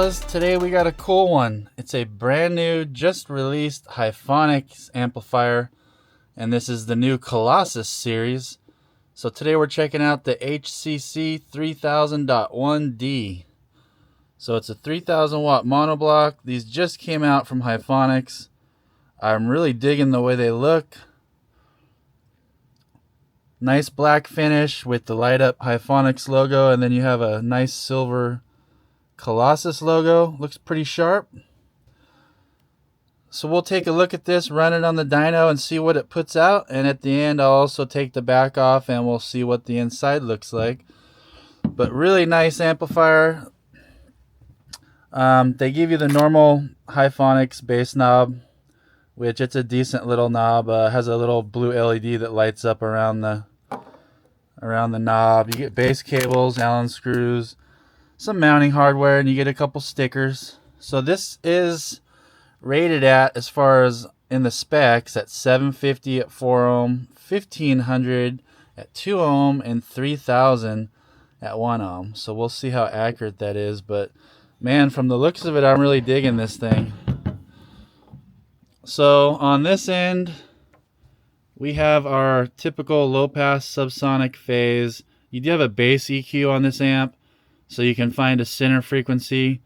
fellas, today we got a cool one. It's a brand new, just released Hifonics amplifier, and this is the new Colossus series. So today we're checking out the HCC 3000.1D. So it's a 3000 watt monoblock. These just came out from Hifonics. I'm really digging the way they look. Nice black finish with the light up Hifonics logo, and then you have a nice silver Colossus logo. Looks pretty sharp. So we'll take a look at this, run it on the dyno and see what it puts out, and at the end I'll also take the back off and we'll see what the inside looks like. But really nice amplifier. They give you the normal Hifonics bass knob, which it's a decent little knob. Has a little blue LED that lights up around the knob. You get bass cables, Allen screws, some mounting hardware, and you get a couple stickers. So this is rated at, as far as in the specs, at 750 at 4 ohm, 1500 at 2 ohm, and 3000 at 1 ohm. So we'll see how accurate that is, but man, from the looks of it, I'm really digging this thing. So on this end, we have our typical low pass subsonic phase. You do have a bass EQ on this amp, so you can find a center frequency,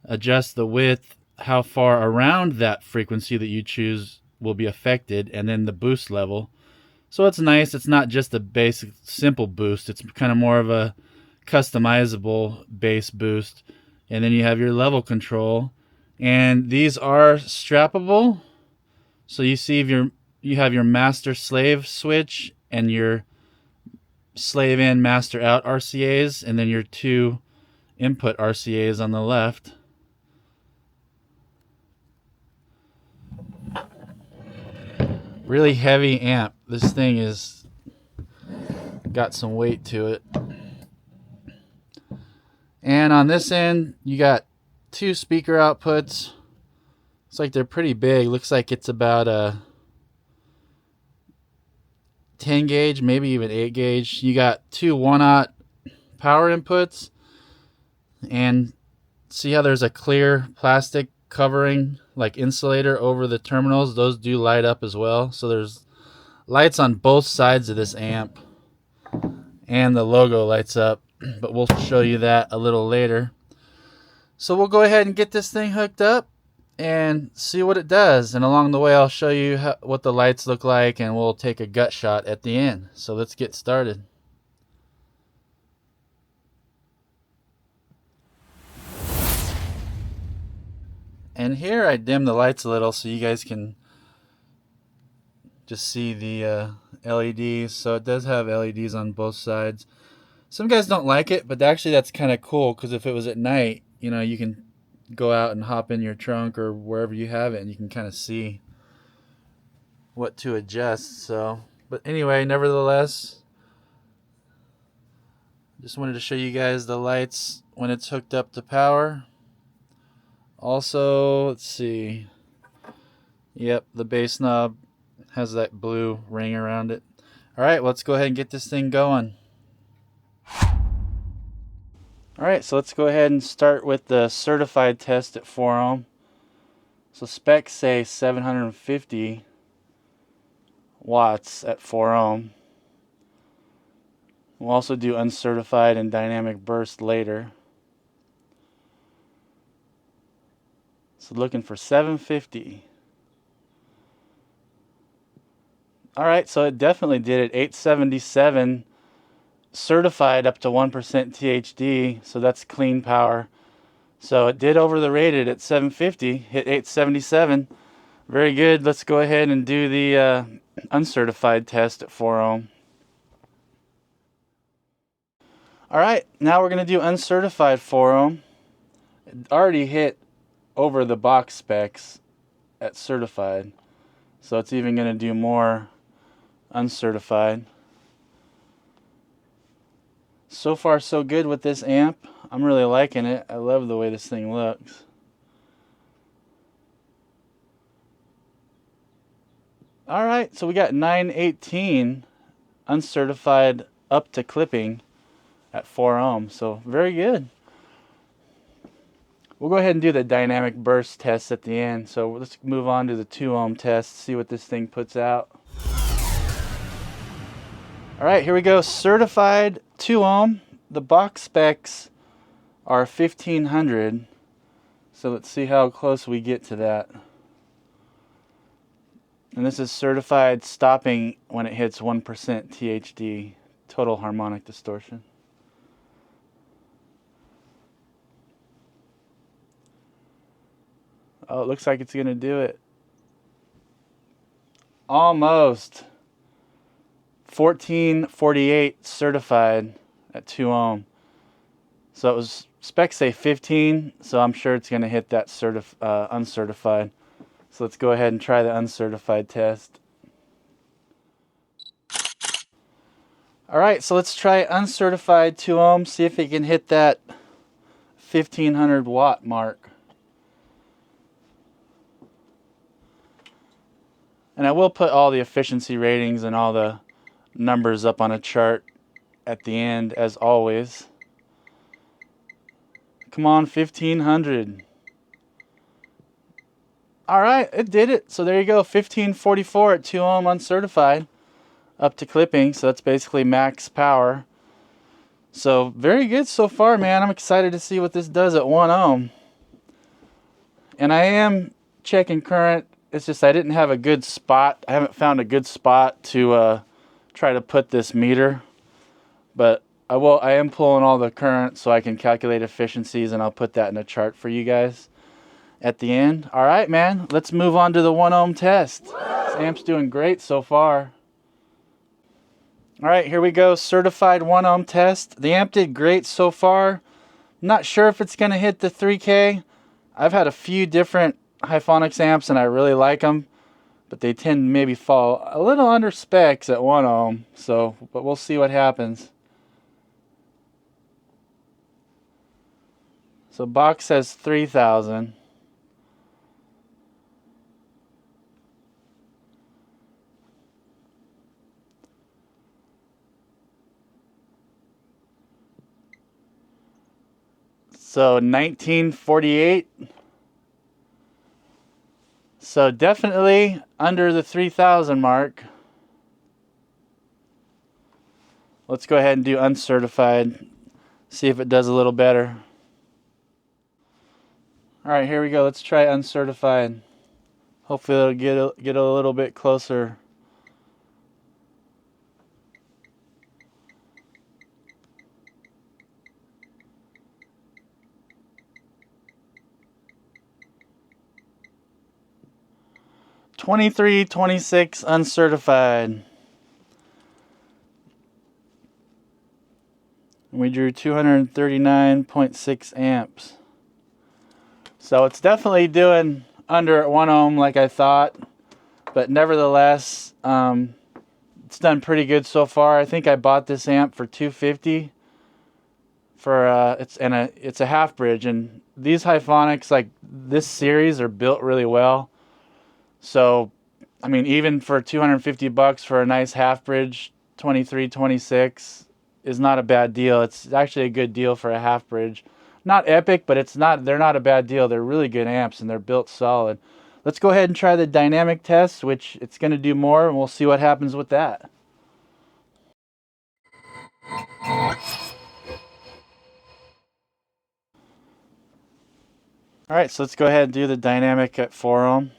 adjust the width, how far around that frequency that you choose will be affected, and then the boost level. So it's nice. It's not just a basic simple boost. It's kind of more of a customizable bass boost. And then you have your level control. And these are strappable. So you see if you have your master slave switch and your slave in master out RCAs, and then your two input RCAs on the left. Really heavy amp. This thing is got some weight to it. And on this end, you got two speaker outputs. Looks like they're pretty big. Looks like it's about a 10 gauge, maybe even 8 gauge. You got two 1-aught power inputs, and see how there's a clear plastic covering, like insulator, over the terminals. Those do light up as well. So there's lights on both sides of this amp, and the logo lights up, but we'll show you that a little later. So we'll go ahead and get this thing hooked up and see what it does, and along the way I'll show you what the lights look like, and we'll take a gut shot at the end. So let's get started. And here I dim the lights a little so you guys can just see the LEDs. So it does have LEDs on both sides. Some guys don't like it, but actually that's kind of cool, because if it was at night, you know, you can go out and hop in your trunk or wherever you have it, and you can kind of see what to adjust. So, but anyway, nevertheless, just wanted to show you guys the lights when it's hooked up to power. Also, let's see. Yep, the bass knob has that blue ring around it. Alright, let's go ahead and get this thing going. Alright, so let's go ahead and start with the certified test at 4 ohm. So specs say 750 watts at 4 ohm. We'll also do uncertified and dynamic burst later. So looking for 750. Alright, so it definitely did it. 877 certified up to 1% THD, so that's clean power. So it did over the rated at 750, hit 877. Very good. Let's go ahead and do the uncertified test at 4 ohm. Alright, now we're going to do uncertified 4 ohm. It already hit over the box specs at certified, so it's even going to do more uncertified. So far so good with this amp. I'm really liking it. I love the way this thing looks. Alright, so we got 918 uncertified up to clipping at 4 ohm, so very good. We'll go ahead and do the dynamic burst test at the end. So let's move on to the 2 ohm test, see what this thing puts out. All right, here we go. Certified 2 ohm. The box specs are 1500. So let's see how close we get to that. And this is certified stopping when it hits 1% THD, total harmonic distortion. Oh, it looks like it's going to do it. Almost. 1448 certified at 2 ohm. So it was specs say 15, so I'm sure it's going to hit that uncertified. So let's go ahead and try the uncertified test. All right, so let's try uncertified 2 ohm, see if it can hit that 1500 watt mark. And I will put all the efficiency ratings and all the numbers up on a chart at the end, as always. Come on, 1500. All right, it did it. So there you go, 1544 at 2 ohm uncertified, up to clipping. So that's basically max power. So very good so far, man. I'm excited to see what this does at 1 ohm. And I am checking current. It's just I didn't have a good spot. I haven't found a good spot to try to put this meter. But I am pulling all the current so I can calculate efficiencies, and I'll put that in a chart for you guys at the end. All right, man. Let's move on to the 1 ohm test. This amp's doing great so far. All right, here we go. Certified 1 ohm test. The amp did great so far. Not sure if it's going to hit the 3K. I've had a few different Hifonics amps and I really like them, but they tend to maybe fall a little under specs at 1 ohm. So, but we'll see what happens. So box says 3000. So 1948. So definitely under the 3000 mark. Let's go ahead and do uncertified. See if it does a little better. All right, here we go. Let's try uncertified. Hopefully it'll get a little bit closer. $23.26 uncertified. We drew 239.6 amps. So it's definitely doing under at 1 ohm like I thought, but nevertheless, it's done pretty good so far. I think I bought this amp for $250 for it's a half bridge, and these Hifonics, like this series, are built really well. So I mean, even for $250 for a nice half bridge, 2326 is not a bad deal. It's actually a good deal for a half bridge. Not epic, but they're not a bad deal. They're really good amps and they're built solid. Let's go ahead and try the dynamic test, which it's going to do more, and we'll see what happens with that. All right, so let's go ahead and do the dynamic at 4 ohm.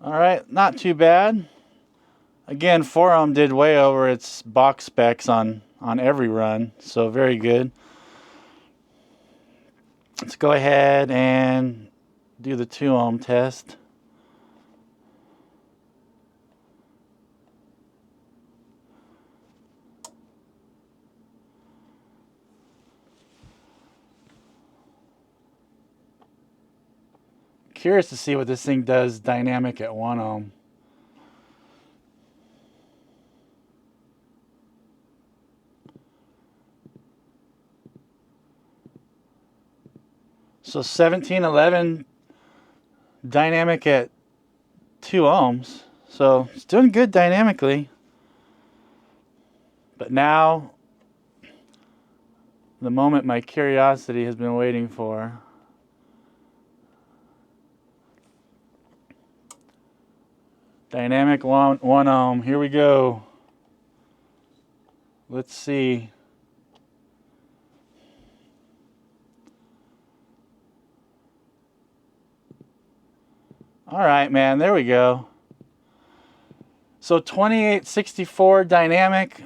All right, not too bad. Again, 4 ohm did way over its box specs on every run, so very good. Let's go ahead and do the 2 ohm test. Curious to see what this thing does dynamic at 1 ohm. So 1711 dynamic at 2 ohms. So it's doing good dynamically. But now, the moment my curiosity has been waiting for. Dynamic 1 ohm. Here we go. Let's see. All right, man, there we go. So 2864 dynamic.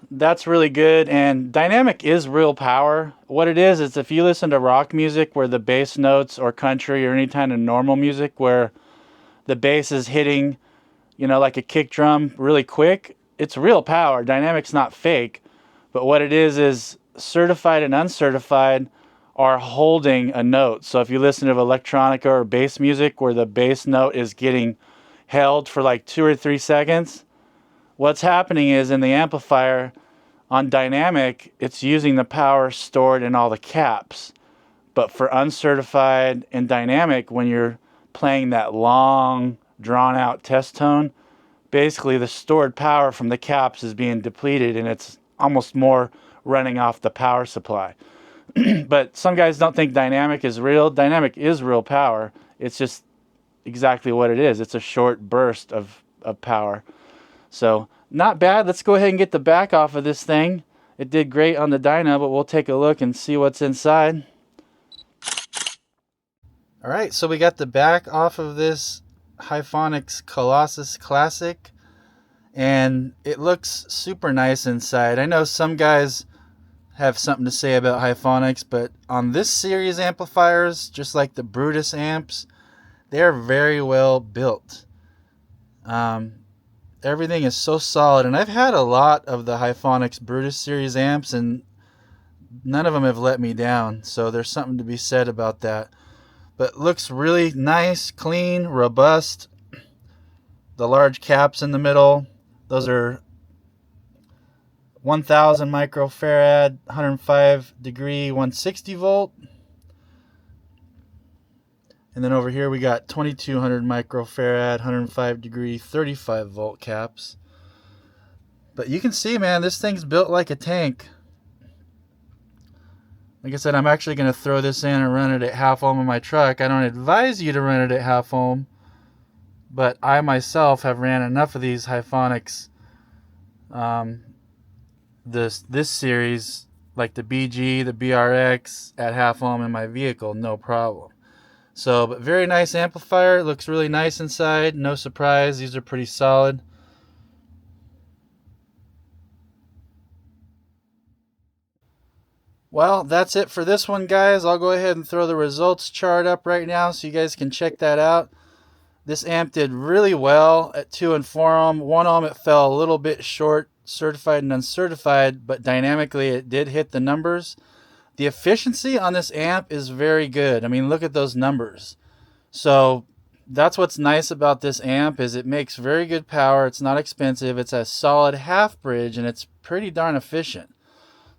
That's really good, and dynamic is real power. What it is if you listen to rock music where the bass notes, or country, or any kind of normal music where the bass is hitting, you know, like a kick drum really quick, it's real power. Dynamic's not fake. But what it is certified and uncertified are holding a note. So if you listen to electronica or bass music where the bass note is getting held for like 2 or 3 seconds, what's happening is in the amplifier on dynamic, it's using the power stored in all the caps. But for uncertified and dynamic, when you're playing that long, drawn-out test tone, basically the stored power from the caps is being depleted, and it's almost more running off the power supply. But some guys don't think dynamic is real. Dynamic is real power. It's just exactly what it is. It's a short burst of power. So not bad. Let's go ahead and get the back off of this thing. It did great on the dyno, but we'll take a look and see what's inside. All right, so we got the back off of this Hifonics Colossus Classic, and it looks super nice inside. I know some guys have something to say about Hifonics, but on this series amplifiers, just like the Brutus amps, they're very well built. Everything is so solid, and I've had a lot of the Hifonics Brutus series amps, and none of them have let me down, so there's something to be said about that. But looks really nice, clean, robust. The large caps in the middle, those are 1000 microfarad, 105 degree, 160 volt. And then over here we got 2200 microfarad, 105 degree, 35 volt caps. But you can see, man, this thing's built like a tank. Like I said, I'm actually going to throw this in and run it at half ohm in my truck. I don't advise you to run it at half ohm, but I myself have ran enough of these Hifonics, this series, like the BG, the BRX, at half ohm in my vehicle, no problem. So, but very nice amplifier. It looks really nice inside. No surprise. These are pretty solid. Well, that's it for this one, guys. I'll go ahead and throw the results chart up right now so you guys can check that out. This amp did really well at 2 and 4 ohm. 1 ohm it fell a little bit short, certified and uncertified, but dynamically it did hit the numbers. The efficiency on this amp is very good. I mean, look at those numbers. So that's what's nice about this amp, is it makes very good power. It's not expensive. It's a solid half bridge, and it's pretty darn efficient.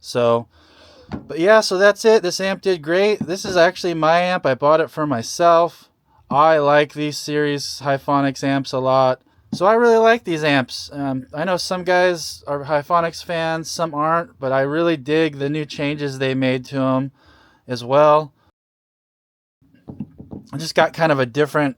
So, but yeah, so that's it. This amp did great. This is actually my amp. I bought it for myself. I like these series Hifonics amps a lot. So I really like these amps. I know some guys are Hifonics fans, some aren't, but I really dig the new changes they made to them as well. I just got kind of a different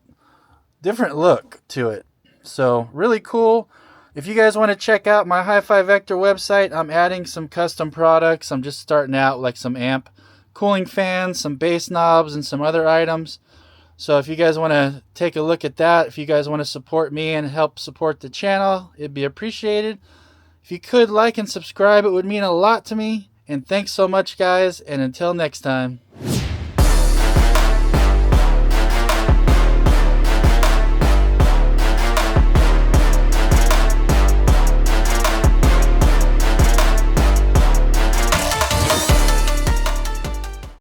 look to it. So really cool. If you guys want to check out my Hi-Fi Vector website, I'm adding some custom products. I'm just starting out, like some amp cooling fans, some bass knobs, and some other items. So if you guys want to take a look at that, if you guys want to support me and help support the channel, it'd be appreciated. If you could like and subscribe, it would mean a lot to me. And thanks so much, guys, and until next time.